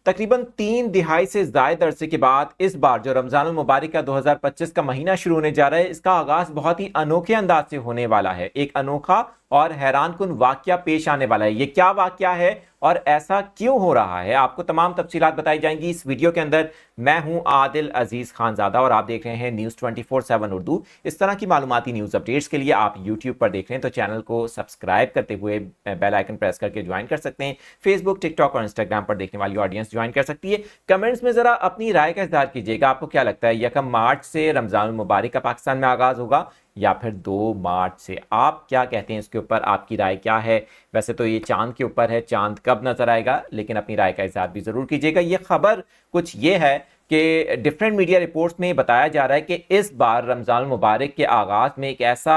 तकरीबन 3 दहाई से ज़ायद अरसे के बाद इस बार जो रमज़ान मुबारक का 2025 का महीना शुरू होने जा रहा है, इसका आगाज़ बहुत ही अनोखे अंदाज से होने वाला है। एक अनोखा और हैरान कुन वाक़या पेश आने वाला है। ये क्या वाक़या है और ऐसा क्यों हो रहा है, आपको तमाम तफसीलात बताई जाएंगी इस वीडियो के अंदर। मैं हूं आदिल अजीज़ खानज़ादा और आप देख रहे हैं न्यूज़ 24/7 उर्दू। इस तरह की मालूमाती न्यूज़ अपडेट्स के लिए आप यूट्यूब पर देख रहे हैं तो चैनल को सब्सक्राइब करते हुए बेल आइकन प्रेस करके ज्वाइन कर सकते हैं। फेसबुक, टिकटॉक और इंस्टाग्राम पर देखने वाली ऑडियंस ज्वाइन कर सकती है। कमेंट्स में ज़रा अपनी राय का इज़हार कीजिएगा। आपको क्या लगता है, 1 मार्च से रमज़ान मुबारक का पाकिस्तान में आगाज़ होगा या फिर 2 मार्च से? आप क्या कहते हैं इसके ऊपर, आपकी राय क्या है? वैसे तो ये चांद के ऊपर है, चांद कब नजर आएगा, लेकिन अपनी राय का इज़हार भी ज़रूर कीजिएगा। ये खबर कुछ ये है कि डिफरेंट मीडिया रिपोर्ट्स में बताया जा रहा है कि इस बार रमज़ान मुबारक के आगाज़ में एक ऐसा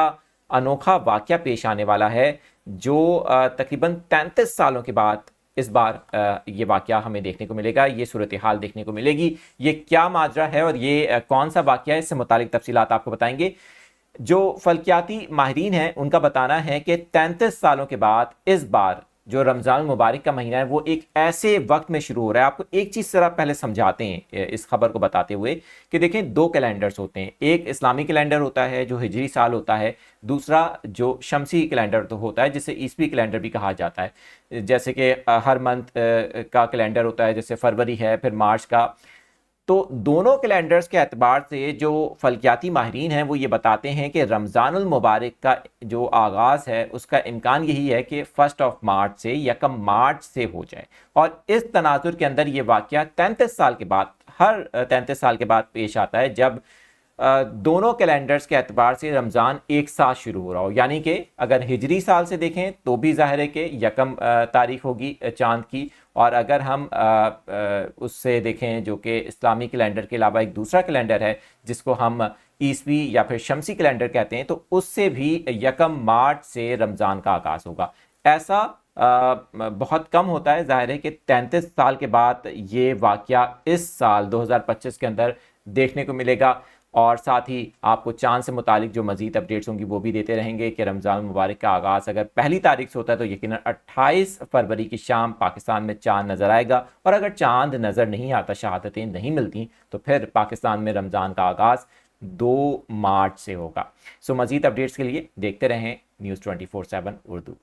अनोखा वाक़या पेश आने वाला है जो तकरीबन 33 सालों के बाद इस बार ये वाक़या हमें देखने को मिलेगा, ये सूरत हाल देखने को मिलेगी। ये क्या माजरा है और ये कौन सा वाक़या है, इससे मुतालिक तफसीलात आपको बताएंगे। जो फल्कियाती माहिरीन हैं उनका बताना है कि 33 सालों के बाद इस बार जो रमज़ान मुबारक का महीना है वो एक ऐसे वक्त में शुरू हो रहा है। आपको एक चीज़ ज़रा पहले समझाते हैं इस खबर को बताते हुए कि देखें, 2 कैलेंडर्स होते हैं। एक इस्लामी कैलेंडर होता है जो हिजरी साल होता है, दूसरा जो शमसी कैलेंडर तो होता है जिसे ईसवी कैलेंडर भी कहा जाता है। जैसे कि हर मंथ का कैलेंडर होता है, जैसे फरवरी है, फिर मार्च का। तो दोनों कैलेंडर्स के एतबार से जो फल्कियाती माहिरीन हैं वो ये बताते हैं कि रमज़ानुल मुबारक का जो आगाज़ है उसका इम्कान यही है कि 1 मार्च से 1 मार्च से हो जाए। और इस तनाजुर के अंदर ये वाक़या 33 साल के बाद, हर 33 साल के बाद पेश आता है जब दोनों कैलेंडर्स के एतबार से रमज़ान एक साथ शुरू हो रहा हो। यानी कि अगर हिजरी साल से देखें तो भी ज़ाहिर है कि 1 तारीख होगी चांद की, और अगर हम उससे देखें जो कि इस्लामी कैलेंडर के अलावा एक दूसरा कैलेंडर है जिसको हम ईसवी या फिर शमसी कैलेंडर कहते हैं, तो उससे भी 1 मार्च से रमज़ान का आगाज़ होगा। ऐसा बहुत कम होता है, ज़ाहिर है कि 33 साल के बाद ये वाक़या इस साल 2025 के अंदर देखने को मिलेगा। और साथ ही आपको चांद से मुतालिक जो मज़ीद अपडेट्स होंगी वो भी देते रहेंगे कि रमज़ान मुबारक का आगाज़ अगर पहली तारीख से होता है तो यकीनन 28 फरवरी की शाम पाकिस्तान में चांद नज़र आएगा, और अगर चांद नज़र नहीं आता, शहादतें नहीं मिलती, तो फिर पाकिस्तान में रमज़ान का आगाज़ 2 मार्च से होगा। सो मज़ीद अपडेट्स के लिए देखते रहें न्यूज़ 24/7 उर्दू।